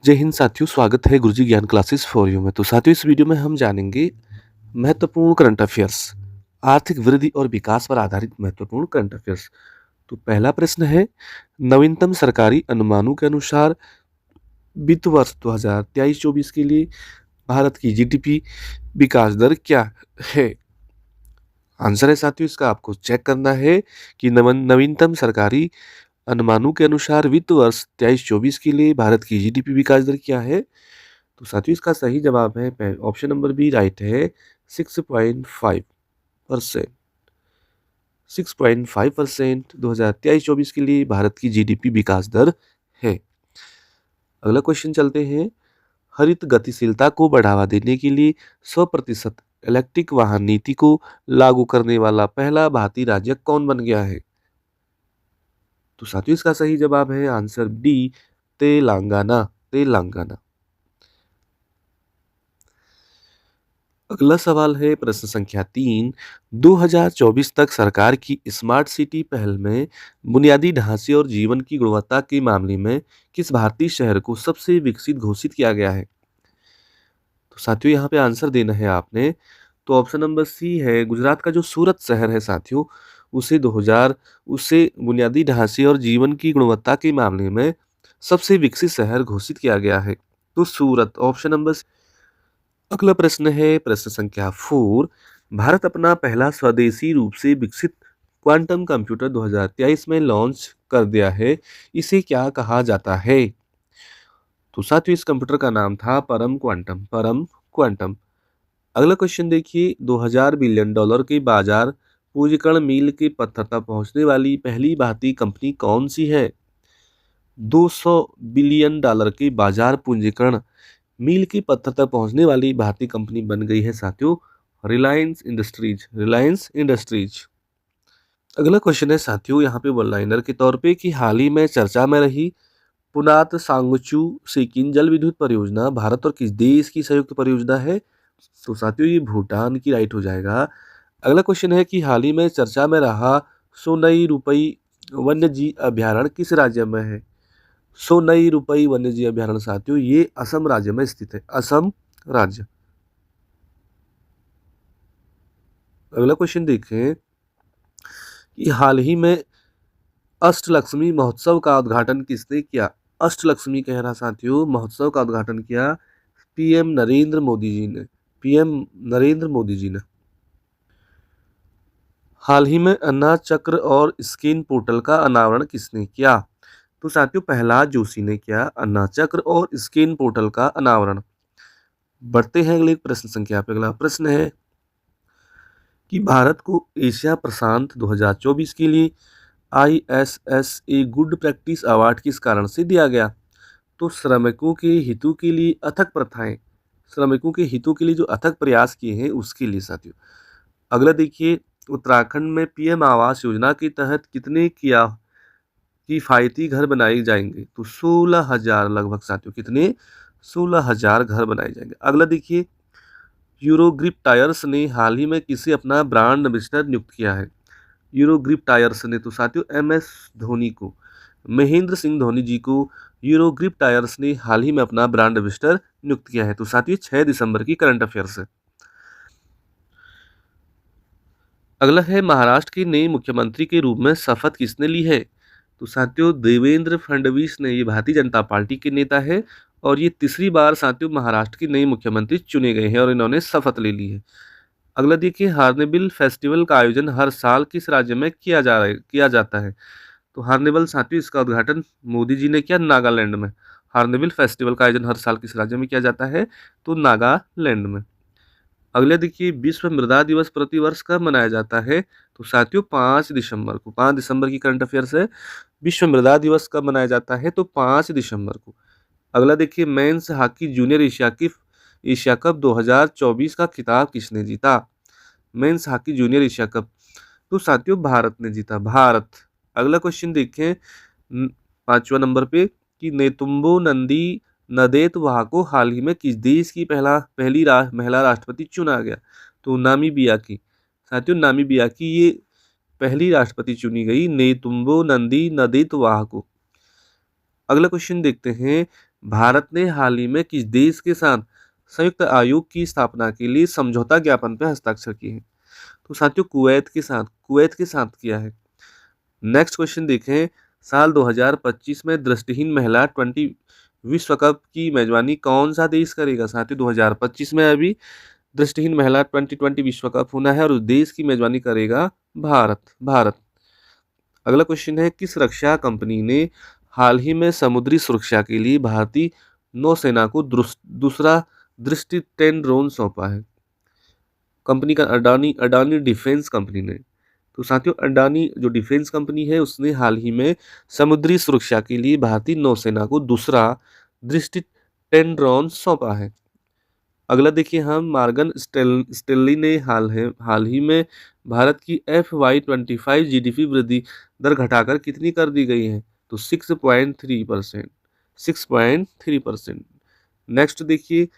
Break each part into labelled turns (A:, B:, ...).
A: जय हिंद साथियों, स्वागत है गुरुजी ज्ञान क्लासेस फॉर यू में। तो साथियों, इस वीडियो में हम जानेंगे महत्वपूर्ण करंट अफेयर्स, आर्थिक वृद्धि और विकास पर आधारित महत्वपूर्ण करंट अफेयर्स। तो पहला प्रश्न है, नवीनतम सरकारी अनुमानों के अनुसार वित्त वर्ष 2023-24 के लिए भारत की जीडीपी विकास दर क्या है? आंसर है साथियों, इसका आपको चेक करना है कि नवीनतम सरकारी अनुमानों के अनुसार वित्त वर्ष 23-24 के लिए भारत की जीडीपी विकास दर क्या है? तो साथियों, इसका सही जवाब है ऑप्शन नंबर बी राइट है 6.5%। 6.5% 2023-24 के लिए भारत की जीडीपी विकास दर है। अगला क्वेश्चन चलते हैं, हरित गतिशीलता को बढ़ावा देने के लिए 100% इलेक्ट्रिक वाहन नीति को लागू करने वाला पहला भारतीय राज्य कौन बन गया है? तो साथियों, इसका सही जवाब है आंसर डी तेलंगाना। तेलंगाना। अगला सवाल है प्रश्न संख्या 3, 2024 तक सरकार की स्मार्ट सिटी पहल में बुनियादी ढांचे और जीवन की गुणवत्ता के मामले में किस भारतीय शहर को सबसे विकसित घोषित किया गया है? तो साथियों, यहाँ पे आंसर देना है आपने। तो ऑप्शन नंबर सी है, गुजरात का जो सूरत शहर है साथियों, उसे बुनियादी ढांचे और जीवन की गुणवत्ता के मामले में सबसे विकसित शहर घोषित किया गया है। तो सूरत, ऑप्शन नंबर। अगला प्रश्न है प्रश्न संख्या 4, भारत अपना पहला स्वदेशी रूप से विकसित क्वांटम कंप्यूटर 2023 में लॉन्च कर दिया है, इसे क्या कहा जाता है? तो साथियों, इस कंप्यूटर का नाम था परम क्वांटम। परम क्वांटम। अगला क्वेश्चन देखिए, 2000 बिलियन डॉलर के बाजार पूंजीकरण मील के पत्थर तक पहुंचने वाली पहली भारतीय कंपनी कौन सी है? 200 बिलियन डॉलर के बाजार पूंजीकरण मील के पत्थर तक पहुंचने वाली भारतीय कंपनी बन गई है साथियों, रिलायंस इंडस्ट्रीज। रिलायंस इंडस्ट्रीज। अगला क्वेश्चन है साथियों, यहाँ पे वन लाइनर के तौर पे कि हाल ही में चर्चा में रही पुनात सांगचू सिकिन जल विद्युत परियोजना भारत और किस देश की संयुक्त परियोजना है? तो साथियों, ये भूटान की राइट हो जाएगा। अगला क्वेश्चन है कि हाल ही में चर्चा में रहा सोनई रुपई वन्य जीव अभ्यारण्य किस राज्य में है? सोनई रुपई वन्य जीव अभ्यारण्य साथियों, ये असम राज्य में स्थित है। असम राज्य। अगला क्वेश्चन देखें कि हाल ही में अष्टलक्ष्मी महोत्सव का उद्घाटन किसने किया? अष्टलक्ष्मी कह रहा साथियों, महोत्सव का उद्घाटन किया पीएम नरेंद्र मोदी जी ने। पीएम नरेंद्र मोदी जी ने। हाल ही में अन्ना चक्र और स्किन पोर्टल का अनावरण किसने किया? तो साथियों, प्रहलाद जोशी ने किया अन्ना चक्र और स्किन पोर्टल का अनावरण। बढ़ते हैं अगले प्रश्न संख्या पे। अगला प्रश्न है कि भारत को एशिया प्रशांत 2024 के लिए ISSA गुड प्रैक्टिस अवार्ड किस कारण से दिया गया? तो श्रमिकों के हितों के लिए अथक प्रथाएं, श्रमिकों के हितों के लिए जो अथक प्रयास किए हैं उसके लिए साथियों। अगला देखिए, उत्तराखंड में पीएम आवास योजना के तहत कितने किफायती घर बनाए जाएंगे? तो 16,000 लगभग साथियों। कितने? 16,000 घर बनाए जाएंगे। अगला देखिए, यूरोग्रिप टायर्स ने हाल ही में किसे अपना ब्रांड एम्बेसडर नियुक्त किया है? यूरोग्रिप टायर्स ने तो साथियों MS धोनी को, महेंद्र सिंह धोनी जी को यूरोग्रिप टायर्स ने हाल ही में अपना ब्रांड एम्बेसडर नियुक्त किया है। तो साथियों, 6 दिसंबर की करंट अफेयर्स है। अगला है, महाराष्ट्र के नए मुख्यमंत्री के रूप में शपथ किसने ली है? तो साथियों, देवेंद्र फडणवीस ने, ये भारतीय जनता पार्टी के नेता है और ये तीसरी बार साथियों महाराष्ट्र के नए मुख्यमंत्री चुने गए हैं और इन्होंने शपथ ले ली है। अगला देखिए, हार्नबिल फेस्टिवल का आयोजन हर साल किस राज्य में किया जाता है? तो हार्नबिल साथियों, इसका उद्घाटन मोदी जी ने किया नागालैंड में। हार्नबिल फेस्टिवल का आयोजन हर साल किस राज्य में किया जाता है? तो नागालैंड में। अगले देखिए, विश्व मृदा दिवस प्रतिवर्ष कब मनाया जाता है? तो साथियों, 5 दिसंबर को। 5 दिसंबर की करंट अफेयर्स है। विश्व मृदा दिवस कब मनाया जाता है? तो 5 दिसंबर को। अगला देखिए, men's hockey junior Asia cup 2024 का खिताब किसने जीता? Men's hockey junior Asia cup तो साथियों भारत ने जीता। भारत। अगला क्वेश्चन देखें 5वां नंबर पे कि नेतुम्बो नंदी नदेतवा को हाल ही में किस देश की महिला राष्ट्रपति चुना गया? तो नामीबिया की। साथियों, नामीबिया की ये पहली राष्ट्रपति चुनी गई, नेतुम्बो नंदी नदेतवा को। अगला क्वेश्चन देखते हैं, भारत ने हाल ही में किस देश के साथ संयुक्त आयोग की स्थापना के लिए समझौता ज्ञापन पर हस्ताक्षर किए हैं? तो साथियों कुवैत के साथ किया है। नेक्स्ट क्वेश्चन देखें, साल 2025 में दृष्टिहीन महिला 20 विश्व कप की मेजबानी कौन सा देश करेगा? साथियों 2025 में अभी दृष्टिहीन महिला 2020 विश्व कप होना है और उस देश की मेजबानी करेगा भारत। अगला क्वेश्चन है, किस रक्षा कंपनी ने हाल ही में समुद्री सुरक्षा के लिए भारतीय नौसेना को दूसरा दृष्टि 10 ड्रोन सौंपा है? कंपनी का अडानी डिफेंस कंपनी ने। तो साथियों अडानी जो डिफेंस कंपनी है उसने हाल ही में समुद्री सुरक्षा के लिए भारतीय नौसेना को दूसरा दृष्टि 10 ड्रोन सौंपा है। अगला देखिए हम, मार्गन स्टेनली ने हाल ही में भारत की FY25 GDP वृद्धि दर घटाकर कितनी कर दी गई है? तो 6.3%। नेक्स्ट देखिए,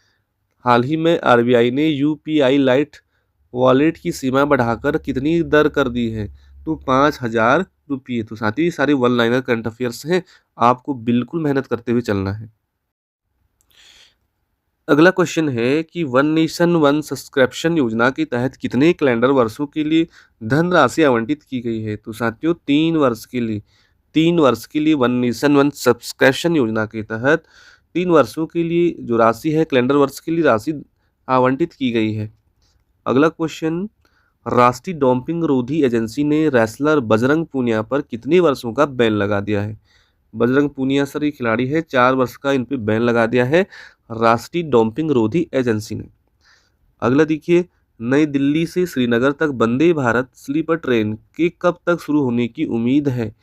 A: हाल ही में RBI ने UPI लाइट वॉलेट की सीमा बढ़ाकर कितनी दर कर दी है? तो 5,000 रुपये। तो साथ ही सारे वन लाइनर करंट अफेयर्स हैं, आपको बिल्कुल मेहनत करते हुए चलना है। अगला क्वेश्चन है कि वन नेशन वन सब्सक्रिप्शन योजना के तहत कितने कैलेंडर वर्षों के लिए धनराशि आवंटित की गई है? तो साथियों 3 वर्ष के लिए वन नेशन वन सब्सक्रिप्शन योजना के तहत 3 वर्षों के लिए जो राशि है, कैलेंडर वर्ष के लिए राशि आवंटित की गई है। अगला क्वेश्चन, राष्ट्रीय डोपिंग रोधी एजेंसी ने रेसलर बजरंग पूनिया पर कितने वर्षों का बैन लगा दिया है? बजरंग पूनिया सर ये खिलाड़ी है, 4 वर्ष का इन पे बैन लगा दिया है राष्ट्रीय डोपिंग रोधी एजेंसी ने। अगला देखिए, नई दिल्ली से श्रीनगर तक वंदे भारत स्लीपर ट्रेन के कब तक शुरू होने की उम्मीद है?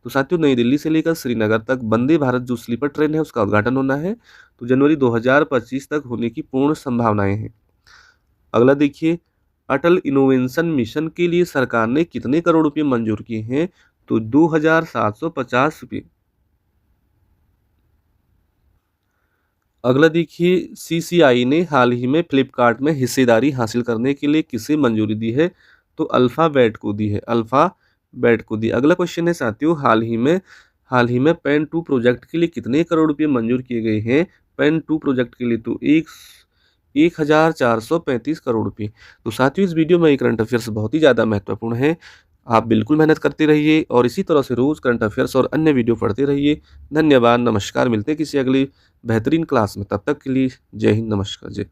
A: तो साथियों नई दिल्ली से लेकर श्रीनगर तक वंदे भारत जो स्लीपर ट्रेन है उसका उद्घाटन होना है, तो जनवरी 2025 तक होने की पूर्ण संभावनाएं हैं। अगला देखिए, अटल इनोवेशन मिशन के लिए सरकार ने कितने करोड़ रुपए मंजूर किए हैं? तो 2,750 रुपये। अगला देखिए, CCI ने हाल ही में फ्लिपकार्ट में हिस्सेदारी हासिल करने के लिए किसे मंजूरी दी है? तो अल्फाबेट को दी है, अल्फाबेट को दी। अगला क्वेश्चन है साथियों, हाल ही में पेन 2 प्रोजेक्ट के लिए कितने करोड़ रुपए मंजूर किए गए हैं? पेन 2 प्रोजेक्ट के लिए तो 1,435 करोड़ रुपये। तो साथियों इस वीडियो में करंट अफेयर्स बहुत ही ज़्यादा महत्वपूर्ण है, आप बिल्कुल मेहनत करते रहिए और इसी तरह से रोज़ करंट अफेयर्स और अन्य वीडियो पढ़ते रहिए। धन्यवाद, नमस्कार, मिलते हैं किसी अगली बेहतरीन क्लास में, तब तक के लिए जय हिंद, नमस्कार, जय।